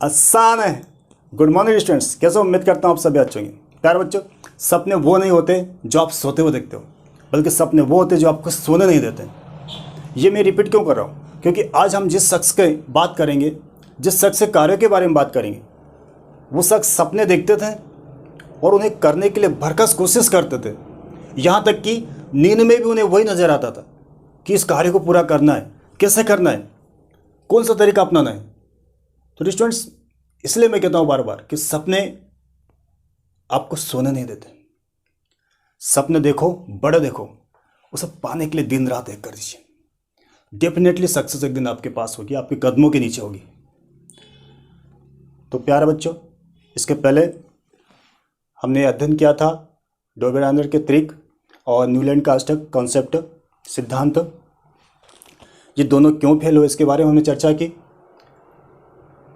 आसान है। Good morning students, कैसे उम्मीद करता हूँ आप सभी अच्छे होंगे। प्यारे बच्चों, सपने वो नहीं होते जो आप सोते हुए देखते हो, बल्कि सपने वो होते जो आपको सोने नहीं देते। ये मैं रिपीट क्यों कर रहा हूँ? क्योंकि आज हम जिस शख्स की बात करेंगे, जिस शख्स के कार्यों के बारे में बात करेंगे, वो शख्स सपने देखते थे और उन्हें करने के लिए भरकस कोशिश करते थे। यहाँ तक कि नींद में भी उन्हें वही नजर आता था कि इस कार्य को पूरा करना है, कैसे करना है, कौन सा तरीका अपनाना है। तो स्टूडेंट्स, इसलिए मैं कहता हूँ बार बार कि सपने आपको सोने नहीं देते। सपने देखो, बड़े देखो, उसे पाने के लिए दिन रात एक कर दीजिए। डेफिनेटली सक्सेस एक दिन आपके पास होगी, आपके कदमों के नीचे होगी। तो प्यारे बच्चों, इसके पहले हमने अध्ययन किया था डोबेरानर के त्रिक और न्यूलैंड का अष्टक कॉन्सेप्ट सिद्धांत। ये दोनों क्यों फेल हुए इसके बारे में हमने चर्चा की।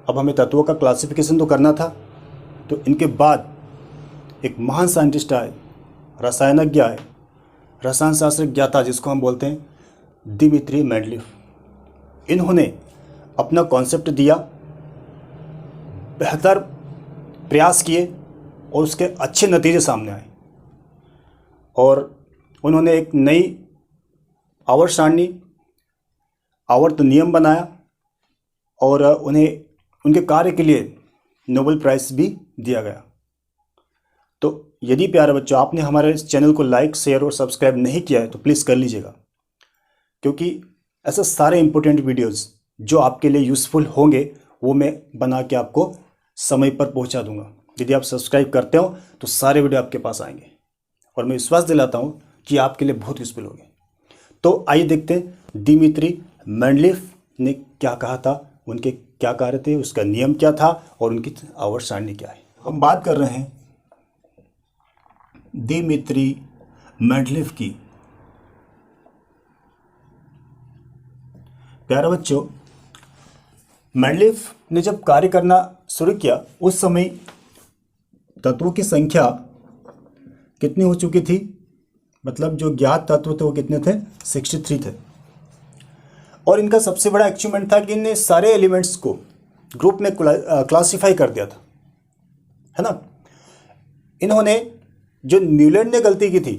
अब हमें तत्वों का क्लासिफिकेशन तो करना था। तो इनके बाद एक महान साइंटिस्ट आए, रसायनज्ञ आए, रसायन शास्त्र ज्ञाता जिसको हम बोलते हैं दिमित्री मेंडलीफ। इन्होंने अपना कॉन्सेप्ट दिया, बेहतर प्रयास किए और उसके अच्छे नतीजे सामने आए। और उन्होंने एक नई आवर्त सारणी, आवर्त नियम बनाया और उन्हें उनके कार्य के लिए नोबेल प्राइज़ भी दिया गया। तो यदि प्यारे बच्चों आपने हमारे इस चैनल को लाइक, शेयर और सब्सक्राइब नहीं किया है तो प्लीज़ कर लीजिएगा, क्योंकि ऐसे सारे इंपॉर्टेंट वीडियोस जो आपके लिए यूज़फुल होंगे वो मैं बना के आपको समय पर पहुंचा दूंगा। यदि आप सब्सक्राइब करते हो तो सारे वीडियो आपके पास आएंगे और मैं विश्वास दिलाता हूं कि आपके लिए बहुत यूज़फुल होंगे। तो आइए देखते हैं दिमित्री मेंडलीफ ने क्या कहा था, उनके क्या कार्य थे, उसका नियम क्या था और उनकी आवर्त सारणी क्या है। हम बात कर रहे हैं दिमित्री मेंडलीफ की। प्यारे बच्चों, मेंडलीफ ने जब कार्य करना शुरू किया उस समय तत्वों की संख्या कितनी हो चुकी थी, मतलब जो ज्ञात तत्व थे वो कितने थे, 63 थे। और इनका सबसे बड़ा अचीवमेंट था कि इन्हें सारे एलिमेंट्स को ग्रुप में क्लासिफाई कर दिया था, है ना। इन्होंने, जो न्यूलैंड ने गलती की थी,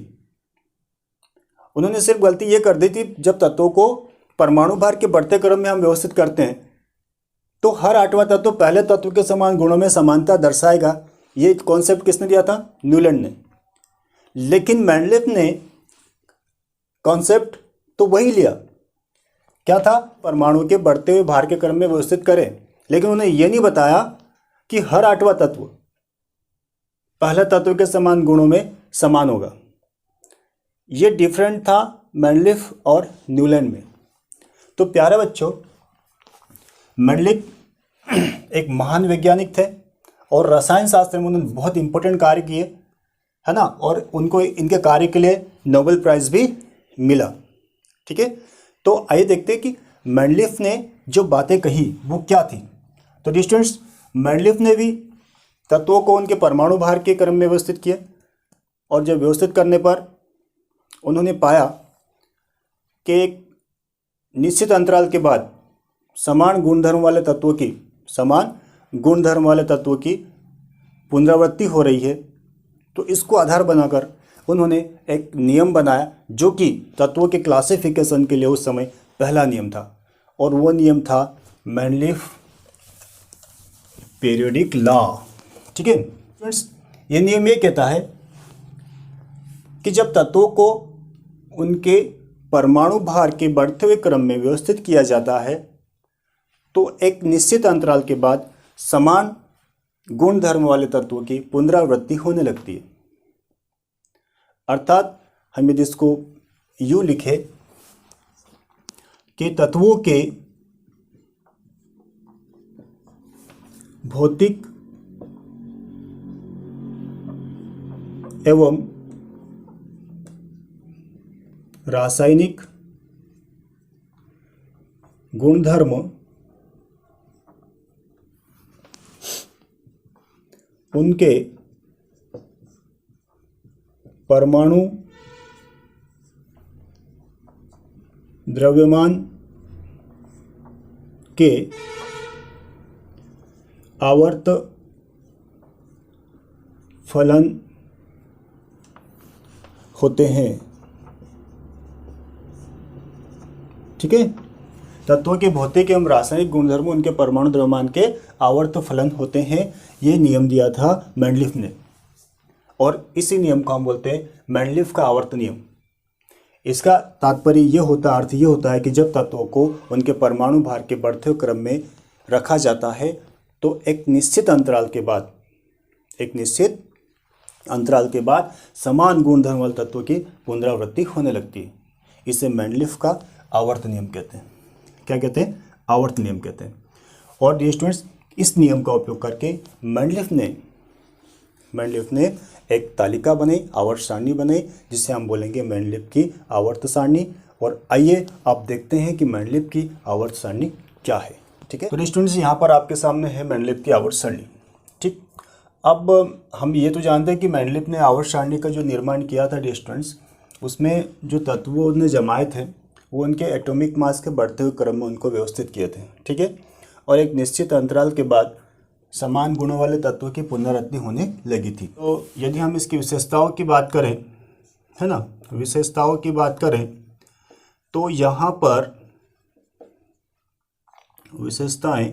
उन्होंने सिर्फ गलती ये कर दी थी, जब तत्वों को परमाणु भार के बढ़ते क्रम में हम व्यवस्थित करते हैं तो हर आठवां तत्व पहले तत्व के समान गुणों में समानता दर्शाएगा। ये कॉन्सेप्ट किसने दिया था? न्यूलैंड ने। लेकिन मेंडलीफ ने कॉन्सेप्ट तो वही लिया, क्या था, परमाणु के बढ़ते हुए भार के क्रम में व्यवस्थित करें, लेकिन उन्हें यह नहीं बताया कि हर आठवां तत्व पहले तत्व के समान गुणों में समान होगा। ये डिफरेंट था मेंडलीफ और न्यूलैंड में। तो प्यारे बच्चों, मेंडलीफ एक महान वैज्ञानिक थे और रसायन शास्त्र में उन्होंने बहुत इंपॉर्टेंट कार्य किए, है ना, और उनको इनके कार्य के लिए नोबेल प्राइज़ भी मिला। ठीक है, तो आइए देखते हैं कि मेंडलीफ ने जो बातें कही वो क्या थी। तो स्टूडेंट्स, मेंडलीफ ने भी तत्वों को उनके परमाणु भार के क्रम में व्यवस्थित किया और जब व्यवस्थित करने पर उन्होंने पाया कि एक निश्चित अंतराल के बाद समान गुणधर्म वाले तत्वों की पुनरावृत्ति हो रही है। तो इसको आधार बनाकर उन्होंने एक नियम बनाया जो कि तत्वों के क्लासिफिकेशन के लिए उस समय पहला नियम था, और वो नियम था मेंडलीफ पीरियोडिक लॉ। ठीक है फ्रेंड्स, ये नियम ये कहता है कि जब तत्वों को उनके परमाणु भार के बढ़ते हुए क्रम में व्यवस्थित किया जाता है तो एक निश्चित अंतराल के बाद समान गुण धर्म वाले तत्वों की पुनरावृत्ति होने लगती है। अर्थात हम यदि इसको यूं लिखे कि तत्वों के भौतिक एवं रासायनिक गुणधर्म उनके परमाणु द्रव्यमान के आवर्त फलन होते हैं। ठीक है, तत्वों के भौतिक एवं रासायनिक गुणधर्म उनके परमाणु द्रव्यमान के आवर्त फलन होते हैं। ये नियम दिया था मेंडलीफ ने, और इसी नियम को हम बोलते हैं मेंडलीफ का आवर्त नियम। इसका तात्पर्य ये होता, अर्थ ये होता है कि जब तत्वों को उनके परमाणु भार के बढ़ते हुए क्रम में रखा जाता है तो एक निश्चित अंतराल के बाद समान गुणधर्म वाले तत्वों की पुनरावृत्ति होने लगती है। इसे मेंडलीफ का आवर्त नियम कहते हैं। क्या कहते हैं? आवर्त नियम कहते हैं। और डियर स्टूडेंट्स, इस नियम का उपयोग करके मेंडलीफ ने एक तालिका बनाई, आवर्त सारणी बनाई, जिसे हम बोलेंगे मेंडलीफ की आवर्त सारणी। और आइए आप देखते हैं कि मेंडलीफ की आवर्त सारणी क्या है। ठीक है, तो डियर स्टूडेंट्स, यहाँ पर आपके सामने है मेंडलीफ की आवर्त सारणी। ठीक, अब हम ये तो जानते हैं कि मेंडलीफ ने आवर्त सारणी का जो निर्माण किया था डियर स्टूडेंट्स, उसमें जो तत्वों ने जमाए थे वो उनके एटॉमिक मास के बढ़ते हुए क्रम में उनको व्यवस्थित किए थे। ठीक है, और एक निश्चित अंतराल के बाद समान गुणों वाले तत्वों की पुनरावृत्ति होने लगी थी। तो यदि हम इसकी विशेषताओं की बात करें, है ना, विशेषताओं की बात करें तो यहाँ पर विशेषताएं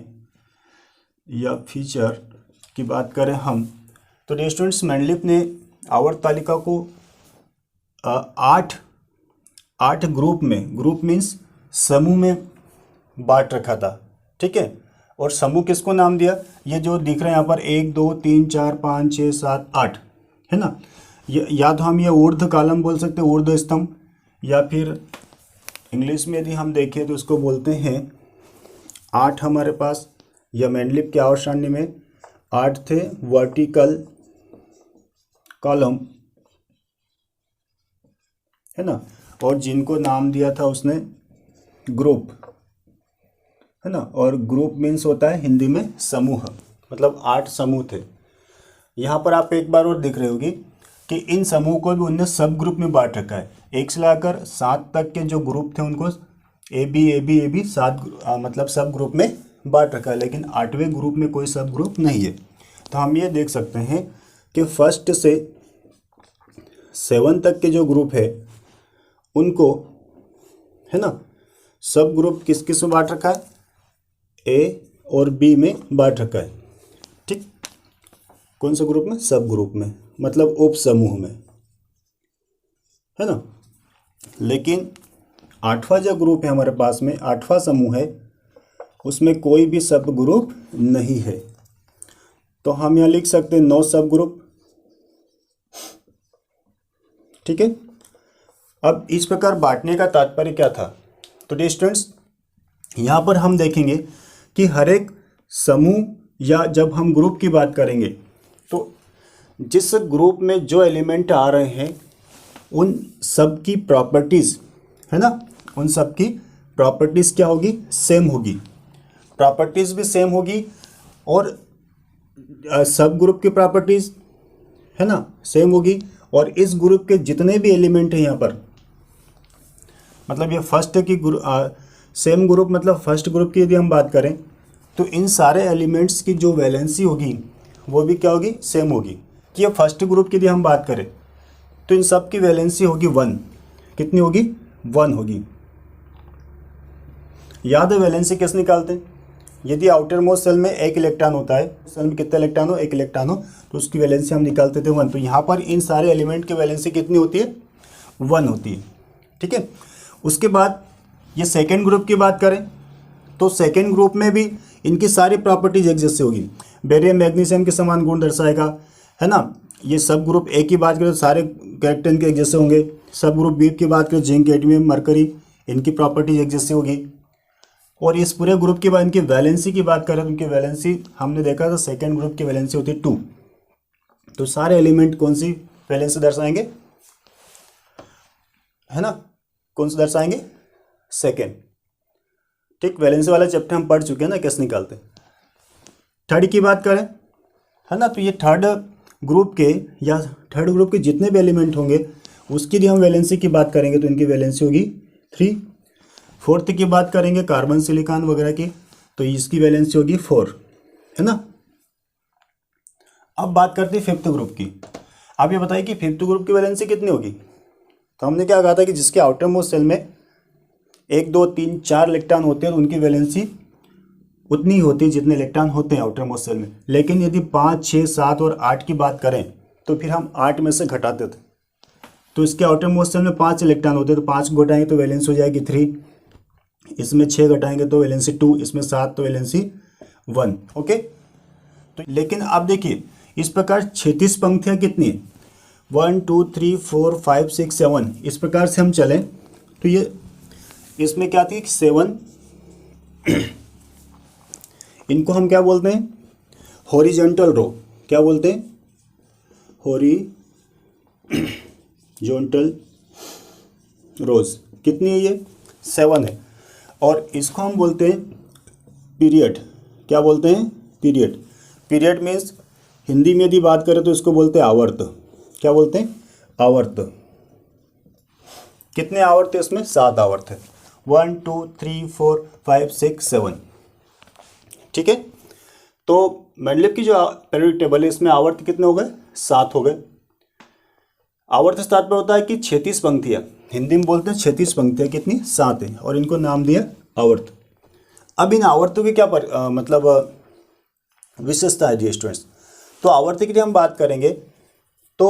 या फीचर की बात करें हम, तो डियर स्टूडेंट्स, मेंडलीफ ने आवर्त तालिका को 8 ग्रुप मीन्स समूह में बांट रखा था। ठीक है, और समूह किसको नाम दिया? ये जो दिख रहे हैं यहाँ पर 1 2 3 4 5 6 7 8, है ना। या तो हम ये ऊर्ध्व कालम बोल सकते हैं, ऊर्ध्व स्तंभ, या फिर इंग्लिश में यदि हम देखें तो उसको बोलते हैं 8 हमारे पास, या मेंडलीफ के आवर्त सारणी में 8 थे वर्टिकल कॉलम, है ना, और जिनको नाम दिया था उसने ग्रुप, है ना। और ग्रुप मीन्स होता है हिंदी में समूह, मतलब 8 समूह थे। यहाँ पर आप एक बार और दिख रहे होगी कि इन समूह को भी उनने सब ग्रुप में बांट रखा है। 1 से लेकर 7 तक के जो ग्रुप थे उनको ए बी 7 मतलब सब ग्रुप में बांट रखा है, लेकिन 8वें ग्रुप में कोई सब ग्रुप नहीं है। तो हम ये देख सकते हैं कि 1 से 7 तक के जो ग्रुप है उनको, है ना, सब ग्रुप किस किस में बांट रखा है? ए और बी में बांट रखा है। ठीक, कौन से ग्रुप में? सब ग्रुप में, मतलब उप समूह में, है ना। लेकिन 8वां जो ग्रुप है हमारे पास में, 8वां समूह है, उसमें कोई भी सब ग्रुप नहीं है। तो हम यहाँ लिख सकते हैं 9 सब ग्रुप। ठीक है, अब इस प्रकार बांटने का तात्पर्य क्या था? तो डियर स्टूडेंट्स, यहाँ पर हम देखेंगे कि हर एक समूह या जब हम ग्रुप की बात करेंगे तो जिस ग्रुप में जो एलिमेंट आ रहे हैं उन सब की प्रॉपर्टीज़, है ना, उन सब की प्रॉपर्टीज़ क्या होगी? सेम होगी। प्रॉपर्टीज़ भी सेम होगी और सब ग्रुप की प्रॉपर्टीज़, है ना, सेम होगी। और इस ग्रुप के जितने भी एलिमेंट हैं यहाँ पर, मतलब ये फर्स्ट की सेम ग्रुप, मतलब फर्स्ट ग्रुप की यदि हम बात करें तो इन सारे एलिमेंट्स की जो वैलेंसी होगी वो भी क्या होगी? सेम होगी। कि ये फर्स्ट ग्रुप की यदि हम बात करें तो इन सब की वैलेंसी होगी 1। कितनी होगी? 1 होगी। याद है वैलेंसी कैसे निकालते हैं? यदि आउटर मोस्ट सेल में 1 इलेक्ट्रॉन होता है, सेल में कितने इलेक्ट्रॉन हो? 1 इलेक्ट्रॉन हो, तो उसकी वैलेंसी हम निकालते थे 1। तो यहाँ पर इन सारे एलिमेंट की वैलेंसी कितनी होती है? 1 होती है। ठीक है, उसके बाद ये सेकेंड ग्रुप की बात करें तो सेकेंड ग्रुप में भी इनकी सारी प्रॉपर्टीज एक जैसे होगी। बेरियम मैग्नीशियम के समान गुण दर्शाएगा, है ना। ये सब ग्रुप ए की बात करें तो सारे कैरेक्टर इनके एक जैसे होंगे। सब ग्रुप बी की बात करें, जिंक, कैडमियम, मरकरी, इनकी प्रॉपर्टीज एक जैसी होगी। और इस पूरे ग्रुप के बाद इनकी वैलेंसी की बात करें तो इनकी वैलेंसी हमने देखा था, सेकेंड ग्रुप की वैलेंसी होती है 2। तो सारे एलिमेंट कौन सी वैलेंसी दर्शाएंगे? है ना, कौन सी दर्शाएंगे? सेकेंड। ठीक, वैलेंसी वाला चैप्टर हम पढ़ चुके हैं ना, कैसे निकालते हैं। थर्ड की बात करें, है ना, तो ये थर्ड ग्रुप के जितने भी एलिमेंट होंगे उसकी यदि हम वैलेंसी की बात करेंगे तो इनकी वैलेंसी होगी 3। फोर्थ की बात करेंगे कार्बन, सिलिकॉन वगैरह की, तो इसकी वैलेंसी होगी 4, है ना। अब बात करते हैं फिफ्थ ग्रुप की। आप ये बताइए कि फिफ्थ ग्रुप की वैलेंसी कितनी होगी। तो हमने क्या कहा था कि जिसके आउटर मोस्ट शेल में 1 2 3 4 इलेक्ट्रॉन होते हैं तो उनकी वैलेंसी उतनी ही होती है जितने इलेक्ट्रॉन होते हैं आउटर मोस्ट शेल में। लेकिन यदि 5 6 7 और 8 की बात करें तो फिर हम 8 में से घटाते थे। तो इसके आउटर मोस्ट शेल में 5 इलेक्ट्रॉन होते हैं तो 5 को घटाएंगे तो वैलेंस हो जाएगी 3, इसमें 6 घटाएंगे तो वैलेंसी 2, इसमें 7 तो वैलेंसी 1। ओके, तो लेकिन आप देखिए इस प्रकार 36 पंक्तियाँ कितनी है, 1 2 3 4 5 6 7, इस प्रकार से हम चलें तो ये इसमें क्या थी 7, इनको हम क्या बोलते हैं, हॉरिजॉन्टल रो। क्या बोलते हैं, हॉरिजॉन्टल रोज। कितनी है ये, 7 है। और इसको हम बोलते हैं पीरियड। क्या बोलते हैं, पीरियड। पीरियड मीन्स हिंदी में यदि बात करें तो इसको बोलते हैं आवर्त। क्या बोलते हैं, आवर्त। कितने आवर्त है इसमें, 7 आवर्त है, 1 2 3 4 5 6 7। ठीक है, तो मेंडलेव की जो पीरियोडिक टेबल है इसमें आवर्त कितने हो गए, 7 हो गए। आवर्त से तात्पर्य होता है कि 36 पंक्तियाँ, हिंदी में बोलते हैं 36 पंक्तियाँ, कितनी, 7 है, और इनको नाम दिया आवर्त। अब इन आवर्तों की क्या मतलब विशेषता है डियर स्टूडेंट्स। तो आवर्त की हम बात करेंगे तो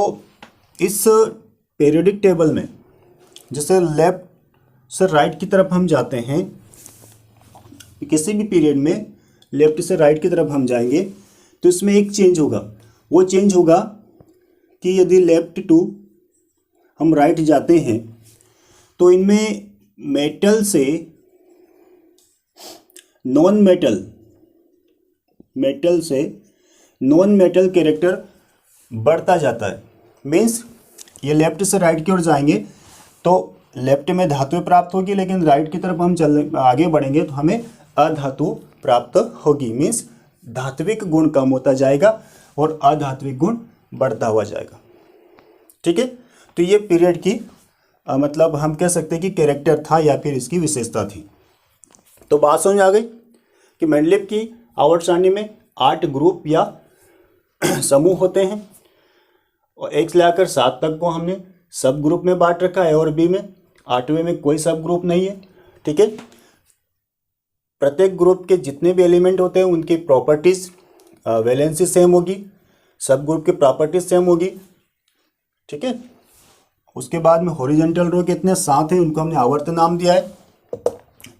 इस पीरियोडिक टेबल में जैसे लेफ्ट से राइट की तरफ हम जाते हैं, किसी भी पीरियड में लेफ्ट से राइट की तरफ हम जाएंगे तो इसमें एक चेंज होगा। वो चेंज होगा कि यदि लेफ्ट टू हम राइट जाते हैं तो इनमें मेटल से नॉन मेटल, मेटल से नॉन मेटल कैरेक्टर बढ़ता जाता है। मीन्स ये लेफ्ट से राइट की ओर जाएंगे तो लेफ्ट में धातु प्राप्त होगी, लेकिन राइट की तरफ हम आगे बढ़ेंगे तो हमें अधातु प्राप्त होगी। मीन्स धात्विक गुण कम होता जाएगा और अधात्विक गुण बढ़ता हुआ जाएगा। ठीक है, तो ये पीरियड की मतलब हम कह सकते हैं कि कैरेक्टर था या फिर इसकी विशेषता थी। तो बात समझ आ गई कि मेंडलेव की आवर्त सारणी में 8 ग्रुप या समूह होते हैं और 1 से लेकर 7 तक को हमने सब ग्रुप में बांट रखा है और बी में। 8वें में कोई सब ग्रुप नहीं है। ठीक है, प्रत्येक ग्रुप के जितने भी एलिमेंट होते हैं उनकी प्रॉपर्टीज वैलेंसी सेम होगी, सब ग्रुप की प्रॉपर्टीज सेम होगी। ठीक है, उसके बाद में हॉरिजॉन्टल रो कितने 7 हैं, उनको हमने आवर्त नाम दिया है।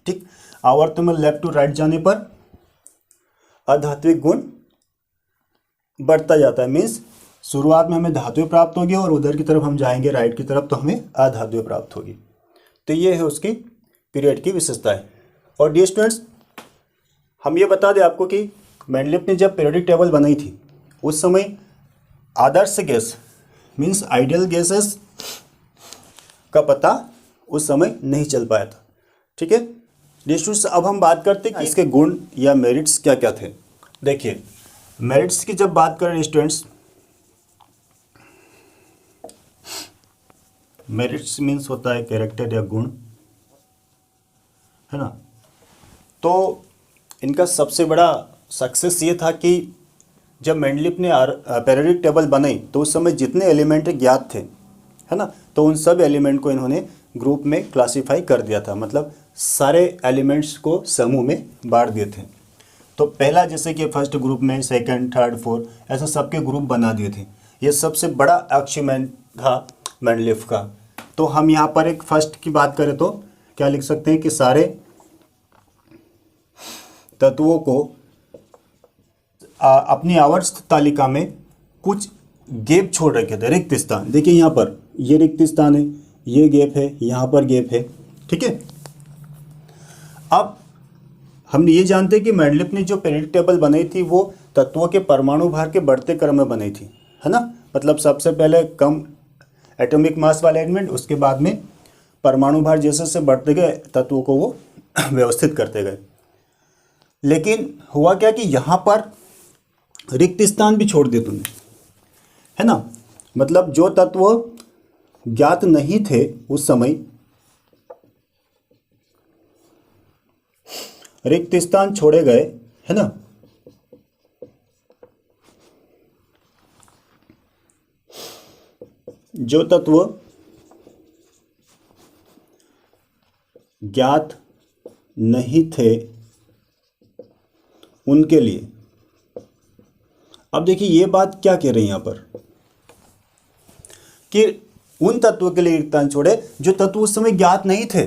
ठीक, आवर्त में लेफ्ट टू राइट जाने पर अधात्विक गुण बढ़ता जाता है। मीन्स शुरुआत में हमें धातु प्राप्त होगी और उधर की तरफ हम जाएंगे राइट की तरफ तो हमें अधातु प्राप्त होगी। तो ये है उसकी पीरियड की विशेषताएं। और डियर स्टूडेंट्स, हम ये बता दें आपको कि मेंडलेव ने जब पीरियोडिक टेबल बनाई थी उस समय आदर्श गैस मीन्स आइडियल गैसेस का पता उस समय नहीं चल पाया था। ठीक है डियर स्टूडेंट्स, अब हम बात करते हैं कि इसके गुण या मेरिट्स क्या क्या थे। देखिए मेरिट्स की जब बात करें स्टूडेंट्स, मेरिट्स मीन्स होता है कैरेक्टर या गुण, है ना। तो इनका सबसे बड़ा सक्सेस ये था कि जब मेंडलीव ने पीरियोडिक टेबल बनाई तो उस समय जितने एलिमेंट ज्ञात थे, है ना, तो उन सब एलिमेंट को इन्होंने ग्रुप में क्लासिफाई कर दिया था। मतलब सारे एलिमेंट्स को समूह में बांट दिए थे। तो पहला जैसे कि फर्स्ट ग्रुप में, सेकंड, थर्ड, फोर्थ, ऐसा सबके ग्रुप बना दिए थे। ये सबसे बड़ा अचीवमेंट था मेंडलीव का। तो हम यहाँ पर एक फर्स्ट की बात करें तो क्या लिख सकते हैं कि सारे तत्वों को अपनी आवर्त तालिका में कुछ गैप छोड़ रखे थे, रिक्त स्थान। देखिए यहाँ पर ये रिक्त स्थान है, ये गैप है, यहाँ पर गैप है। ठीक है, अब हम ये जानते हैं कि मेंडलीव ने जो पीरियोडिक टेबल बनाई थी वो तत्वों के परमाणु भार के बढ़ते क्रम में बनाई थी, है ना। मतलब सबसे पहले कम एटॉमिक मास वाले एलिमेंट, उसके बाद में परमाणु भार जैसे जैसे बढ़ते गए तत्वों को वो व्यवस्थित करते गए। लेकिन हुआ क्या कि यहाँ पर रिक्त स्थान भी छोड़ दिए तुमने, है ना। मतलब जो तत्व ज्ञात नहीं थे उस समय, रिक्त स्थान छोड़े गए, है ना। जो तत्व ज्ञात नहीं थे उनके लिए। अब देखिए ये बात क्या कह रही है यहाँ पर कि उन तत्वों के लिए रिक्तांश छोड़े जो तत्व उस समय ज्ञात नहीं थे,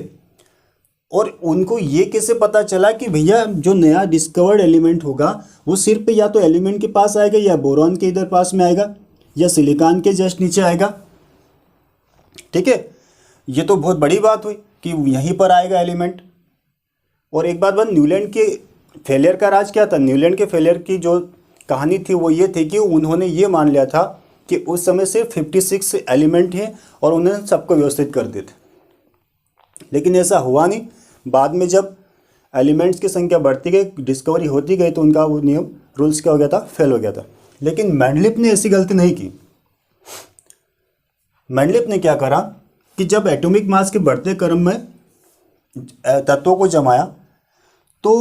और उनको ये कैसे पता चला कि भैया जो नया डिस्कवर्ड एलिमेंट होगा वो सिर्फ या तो एलिमेंट के पास आएगा या बोरॉन के इधर पास में आएगा या सिलिकॉन के जस्ट नीचे आएगा। ठीक है, ये तो बहुत बड़ी बात हुई कि यहीं पर आएगा एलिमेंट। और एक बात न्यूलैंड के फेलियर का राज क्या था? न्यूलैंड के फेलियर की जो कहानी थी वो ये थी कि उन्होंने ये मान लिया था कि उस समय सिर्फ 56 एलिमेंट हैं और उन्होंने सबको व्यवस्थित कर दिए थे, लेकिन ऐसा हुआ नहीं। बाद में जब एलिमेंट्स की संख्या बढ़ती गई, डिस्कवरी होती गई, तो उनका वो नियम रूल्स क्या हो गया था? फेल हो गया था। लेकिन मेंडलीफ ने ऐसी गलती नहीं की। मेंडलीफ ने क्या करा कि जब एटॉमिक मास के बढ़ते क्रम में तत्वों को जमाया तो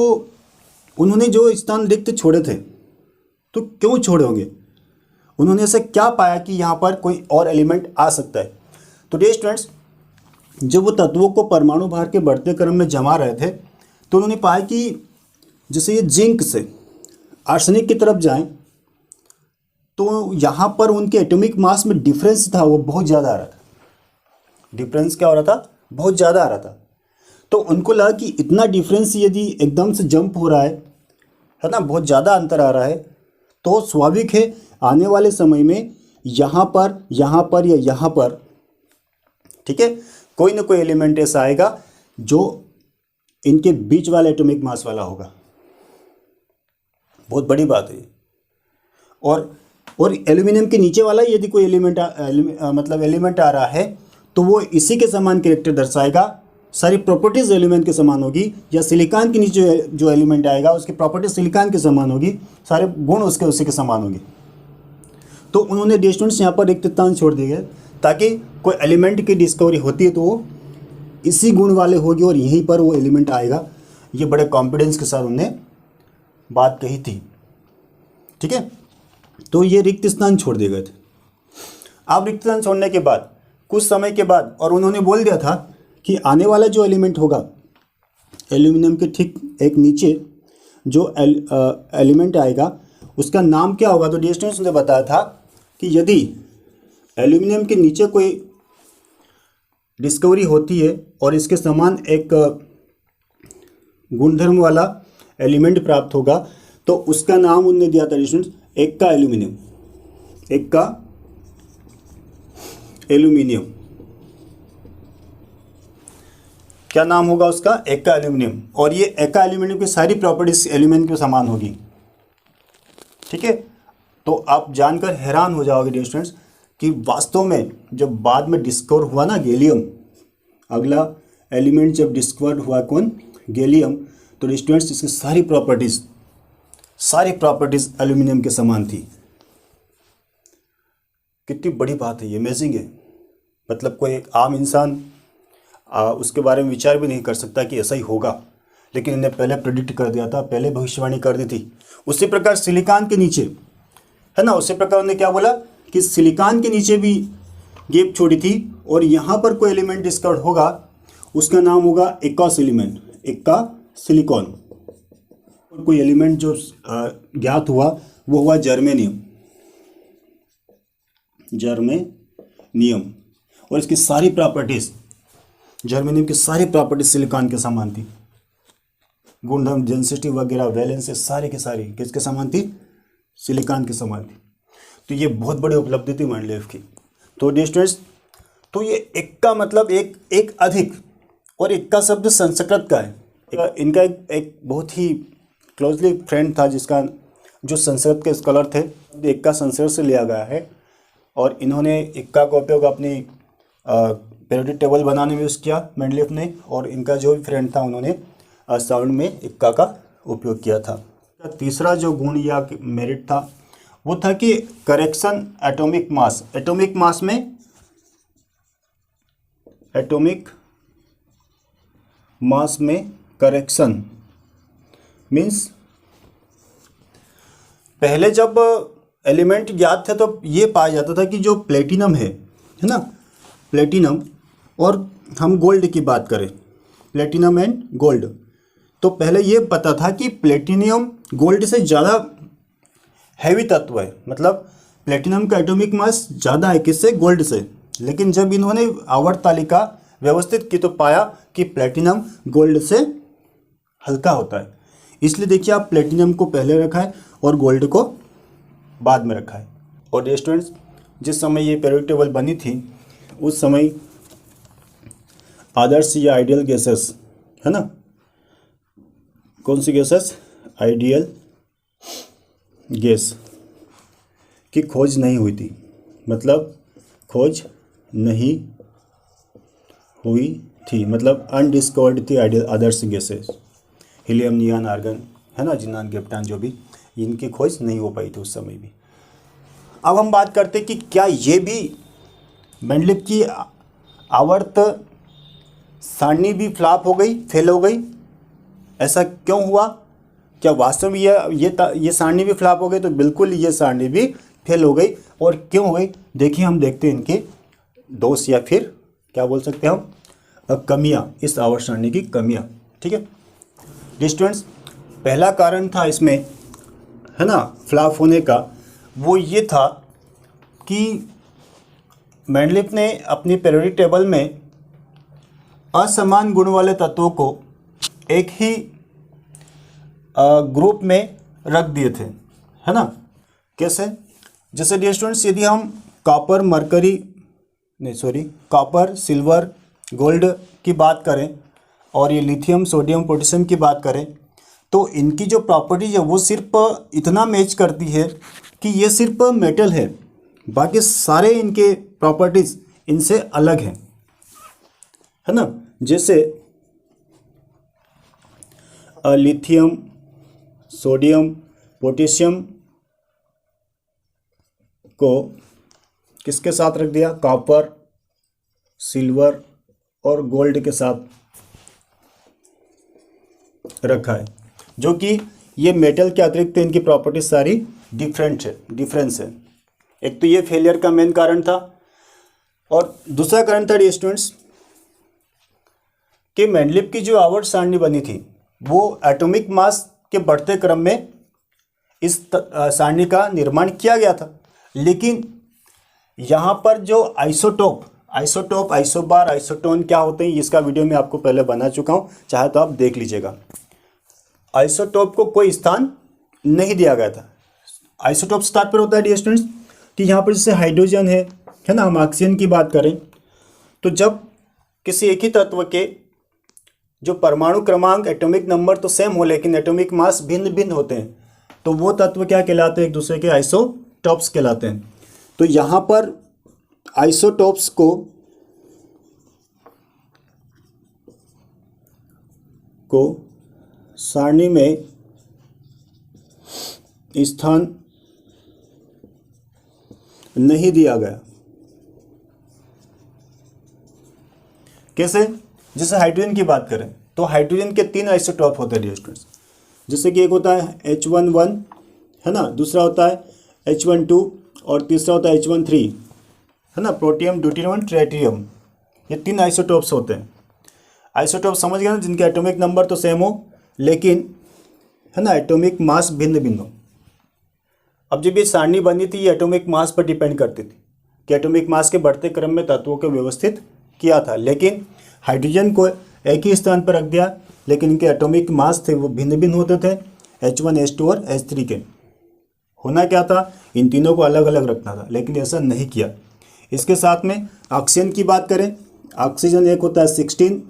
उन्होंने जो स्थान रिक्त छोड़े थे, तो क्यों छोड़े होंगे? उन्होंने ऐसा क्या पाया कि यहाँ पर कोई और एलिमेंट आ सकता है? तो डियर स्टूडेंट्स, जब वो तत्वों को परमाणु भार के बढ़ते क्रम में जमा रहे थे तो उन्होंने पाया कि जैसे ये जिंक से आर्सेनिक की तरफ जाएं तो यहाँ पर उनके एटॉमिक मास में डिफरेंस था वो बहुत ज़्यादा आ रहा था। डिफरेंस क्या हो रहा था? बहुत ज़्यादा आ रहा था। तो उनको लगा कि इतना डिफरेंस यदि एकदम से जंप हो रहा है ना, बहुत ज़्यादा अंतर आ रहा है, तो स्वाभाविक है आने वाले समय में यहाँ पर या यहाँ पर, ठीक है, कोई ना कोई एलिमेंट ऐसा आएगा जो इनके बीच वाले एटॉमिक मास वाला होगा। बहुत बड़ी बात है। और एल्यूमिनियम के नीचे वाला यदि कोई एलिमेंट एलिमेंट आ रहा है तो वो इसी के समान कैरेक्टर दर्शाएगा, सारी प्रॉपर्टीज एलिमेंट के समान होगी। या सिलिकॉन के नीचे जो एलिमेंट आएगा उसकी प्रॉपर्टी सिलिकॉन के समान होगी, सारे गुण उसके उसी के समान होंगे। तो उन्होंने डिस्टेंस यहाँ पर रिक्तस्थान छोड़ दिए गए ताकि कोई एलिमेंट की डिस्कवरी होती है तो वो इसी गुण वाले होगी और यहीं पर वो एलिमेंट आएगा। ये बड़े कॉन्फिडेंस के साथ उन्होंने बात कही थी। ठीक है, तो ये रिक्त स्थान छोड़ दिए गए थे। अब रिक्त स्थान छोड़ने के बाद कुछ समय के बाद, और उन्होंने बोल दिया था कि आने वाला जो एलिमेंट होगा एल्यूमिनियम के ठीक एक नीचे जो एलिमेंट आएगा उसका नाम क्या होगा। तो डिस्टेंस ने बताया था कि यदि एल्यूमिनियम के नीचे कोई डिस्कवरी होती है और इसके समान एक गुणधर्म वाला एलिमेंट प्राप्त होगा तो उसका नाम उन्होंने दिया था distance Ekka aluminium. Ekka aluminium क्या नाम होगा उसका? एक्का एल्यूमिनियम। और ये एक्का एल्यूमिनियम की सारी प्रॉपर्टीज एल्यूमिनियम के समान होगी। ठीक है, तो आप जानकर हैरान हो जाओगे डियर स्टूडेंट्स कि वास्तव में जब बाद में डिस्कवर हुआ ना गैलियम, अगला एलिमेंट जब डिस्कवर हुआ कौन? गैलियम, तो स्टूडेंट्स इसकी सारी प्रॉपर्टीज एल्यूमिनियम के समान थी। कितनी बड़ी बात है ये, अमेजिंग है। मतलब कोई एक आम इंसान उसके बारे में विचार भी नहीं कर सकता कि ऐसा ही होगा, लेकिन इन्हें पहले प्रेडिक्ट कर दिया था, पहले भविष्यवाणी कर दी थी। उसी प्रकार सिलिकॉन के नीचे है ना, उसी प्रकार उन्होंने क्या बोला कि सिलिकॉन के नीचे भी गैप छोड़ी थी और यहाँ पर कोई एलिमेंट डिस्कवर होगा उसका नाम होगा एक्कास एलिमेंट, एक्का सिलिकॉन। और कोई एलिमेंट जो ज्ञात हुआ वो हुआ जर्मेनियम, और इसकी सारी प्रॉपर्टीज, जर्मेनियम की सारी प्रॉपर्टीज सिलिकॉन के समान थी। गुणधर्म, डेंसिटी वगैरह, वैलेंस, सारे के सारी किसके समान थी? सिलिकॉन के समान थी। तो ये बहुत बड़ी उपलब्धि थी मेंडलीफ की। तो डिस्टेंस, तो ये एक्का मतलब एक अधिक, और एक्का शब्द संस्कृत का है। इनका एक बहुत ही क्लोजली फ्रेंड था जिसका, जो संस्कृत के स्कॉलर थे, एक्का संस्कृत से लिया गया है और इन्होंने एक्का का उपयोग अपनी पीरियोडिक टेबल बनाने में यूज़ किया मेंडलीफ ने, और इनका जो भी फ्रेंड था उन्होंने साउंड में एक्का का उपयोग किया था। तीसरा जो गुण या मेरिट था वो था कि correction atomic mass. Atomic mass में करेक्शन मीन्स पहले जब एलिमेंट ज्ञात थे तो ये पाया जाता था कि जो प्लेटिनम है है ना, प्लेटिनम और हम गोल्ड की बात करें, प्लेटिनम एंड गोल्ड, तो पहले ये पता था कि प्लेटिनियम गोल्ड से ज़्यादा हैवी तत्व है, मतलब प्लेटिनम का एटॉमिक मास ज़्यादा है किससे, गोल्ड से। लेकिन जब इन्होंने आवर्त तालिका व्यवस्थित की तो पाया कि प्लेटिनम गोल्ड से हल्का होता है। इसलिए देखिए आप प्लेटिनम को पहले रखा है और गोल्ड को बाद में रखा है। और स्टूडेंट्स, जिस समय ये पीरियोडिक टेबल बनी थी उस समय आदर्श या आइडियल गैसेस, है ना, कौन सी गैसेस, आइडियल गैस की खोज नहीं हुई थी, मतलब खोज नहीं हुई थी, मतलब अनडिस्कवर्ड थी आइडियल आदर्श गैसेस, हीलियम, नियॉन, आर्गन, है ना, जिनान, गिप्टान, जो भी, इनकी खोज नहीं हो पाई थी उस समय भी। अब हम बात करते कि क्या ये भी मेंडलीव की आवर्त सारणी भी फ्लॉप हो गई, फेल हो गई, ऐसा क्यों हुआ, क्या वास्तव में ये सारणी भी फ्लॉप हो गई, तो बिल्कुल ये सारणी भी फेल हो गई। और क्यों हो गई, देखिए हम देखते हैं इनके दोष या फिर क्या बोल सकते हैं हम, कमियां, इस आवर्त सारणी की कमियां। ठीक है स्टूडेंट्स, पहला कारण था इसमें, है ना, फ्लॉप होने का, वो ये था कि मेंडलीव ने अपनी पीरियोडिक टेबल में असमान गुण वाले तत्वों को एक ही ग्रुप में रख दिए थे, है ना। कैसे, जैसे डियर स्टूडेंट्स, यदि हम कॉपर, सिल्वर, गोल्ड की बात करें और ये लिथियम, सोडियम, पोटेशियम की बात करें, तो इनकी जो प्रॉपर्टीज है वो सिर्फ इतना मैच करती है कि ये सिर्फ मेटल है, बाकी सारे इनके प्रॉपर्टीज इनसे अलग हैं, है ना। जैसे लिथियम, सोडियम, पोटेशियम को किसके साथ रख दिया, कॉपर, सिल्वर और गोल्ड के साथ रखा है, जो कि ये मेटल के अतिरिक्त इनकी प्रॉपर्टीज सारी डिफरेंस है। एक तो ये फेलियर का मेन कारण था, और दूसरा कारण था स्टूडेंट्स कि मेंडलीव की जो आवर्त सारणी बनी थी वो एटॉमिक मास के बढ़ते क्रम में इस सारणी का निर्माण किया गया था, लेकिन यहाँ पर जो आइसोटोप, आइसोबार, आइसोटोन क्या होते हैं, इसका वीडियो मैं आपको पहले बना चुका हूँ, चाहे तो आप देख लीजिएगा। आइसोटोप को कोई स्थान नहीं दिया गया था। आइसोटोप से तात्पर्य होता है डियर स्टूडेंट्स कि यहाँ पर जैसे हाइड्रोजन है ना, हम ऑक्सीजन की बात करें तो जब किसी एक ही तत्व के जो परमाणु क्रमांक, एटॉमिक नंबर तो सेम हो लेकिन एटॉमिक मास भिन्न भिन्न होते हैं, तो वो तत्व क्या कहलाते हैं, एक दूसरे के आइसोटोप्स कहलाते हैं। तो यहाँ पर आइसोटोप्स को सारणी में स्थान नहीं दिया गया। कैसे, जैसे हाइड्रोजन की बात करें तो हाइड्रोजन के 3 आइसोटोप होते हैं डियर स्टूडेंट्स, जैसे कि एक होता है H11, है ना, दूसरा होता है H12 और तीसरा होता है H13, है ना, प्रोटियम, ड्यूटेरियम, ट्राइटियम, ये 3 आइसोटोप्स होते हैं। आइसोटोप समझ गए ना, जिनके एटॉमिक नंबर तो सेम हो लेकिन, है ना, एटॉमिक मास भिन्न भिन्न हो। अब जब ये सारणी बनी थी ये एटॉमिक मास पर डिपेंड करती थी कि एटॉमिक मास के बढ़ते क्रम में तत्वों को व्यवस्थित किया था, लेकिन हाइड्रोजन को एक ही स्थान पर रख दिया, लेकिन इनके एटॉमिक मास थे वो भिन्न भिन्न होते थे, H1, H2 और H3 के। होना क्या था, इन तीनों को अलग अलग रखना था, लेकिन ऐसा नहीं किया। इसके साथ में ऑक्सीजन की बात करें, ऑक्सीजन एक होता है 16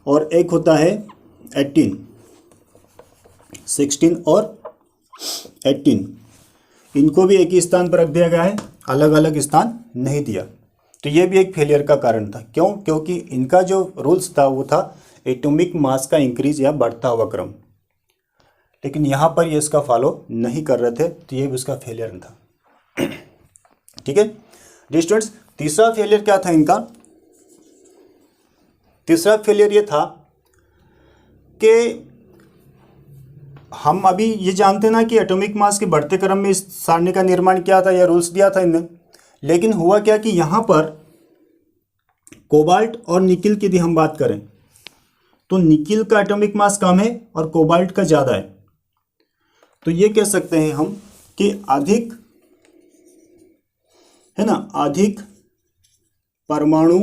और एक होता है 18, 16 और 18, इनको भी एक ही स्थान पर रख दिया गया है, अलग अलग स्थान नहीं दिया। तो ये भी एक फेलियर का कारण था। क्यों, क्योंकि इनका जो रूल्स था वो था एटॉमिक मास का इंक्रीज या बढ़ता हुआ क्रम, लेकिन यहाँ पर ये इसका फॉलो नहीं कर रहे थे, तो ये भी उसका फेलियर था। ठीक है डियर स्टूडेंट्स, तीसरा फेलियर क्या था इनका, तीसरा फेलियर ये था कि हम अभी ये जानते ना कि एटॉमिक मास के बढ़ते क्रम में इस सारणी का निर्माण किया था या रूल्स दिया था इनने, लेकिन हुआ क्या कि यहाँ पर कोबाल्ट और निकिल की यदि हम बात करें तो निकिल का एटॉमिक मास कम है और कोबाल्ट का ज़्यादा है। तो ये कह सकते हैं हम कि अधिक है ना, अधिक परमाणु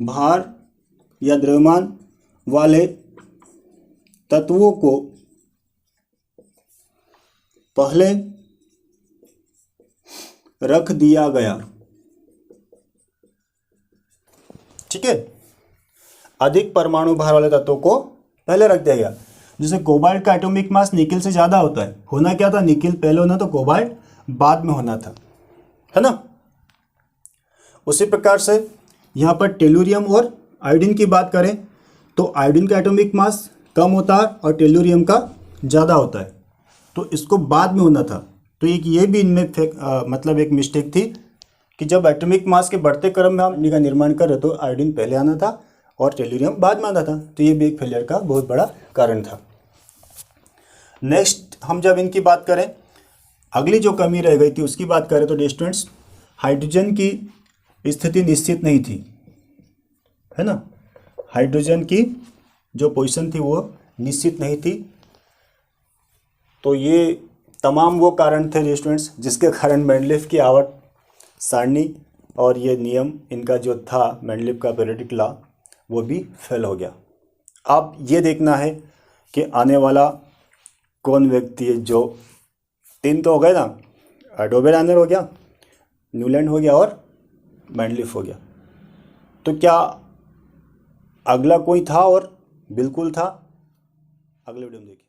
भार या द्रव्यमान वाले तत्वों को पहले रख दिया गया। ठीक है, अधिक परमाणु भार वाले तत्वों को पहले रख दिया गया। जैसे कोबाल्ट का एटॉमिक मास निकिल से ज़्यादा होता है, होना क्या था, निकिल पहले होना तो कोबाल्ट बाद में होना था, है ना। उसी प्रकार से यहाँ पर टेलुरियम और आयोडीन की बात करें तो आयोडीन का एटॉमिक मास कम होता है और टेलुरियम का ज़्यादा होता है, तो इसको बाद में होना था। तो एक ये भी इनमें मतलब एक मिस्टेक थी कि जब एटॉमिक मास के बढ़ते क्रम में हम का निर्माण कर रहे तो आयोडीन पहले आना था और टेलुरियम बाद में आना था। तो ये भी एक फेलियर का बहुत बड़ा कारण था। नेक्स्ट हम जब इनकी बात करें, अगली जो कमी रह गई थी उसकी बात करें तो स्टूडेंट्स, हाइड्रोजन की स्थिति निश्चित नहीं थी, है ना। हाइड्रोजन की जो पोजीशन थी वो निश्चित नहीं थी। तो ये तमाम वो कारण थे स्टूडेंट्स जिसके कारण मेंडलीफ की आवर्त सारणी और ये नियम इनका जो था मेंडलीफ का पीरियोडिक लॉ वो भी फेल हो गया। अब ये देखना है कि आने वाला कौन व्यक्ति है जो, तीन तो हो गए ना, डोबेलाइनर हो गया, न्यूलैंड हो गया और मेंडलीफ हो गया। तो क्या अगला कोई था? और बिल्कुल था। अगले वीडियो में देखिए।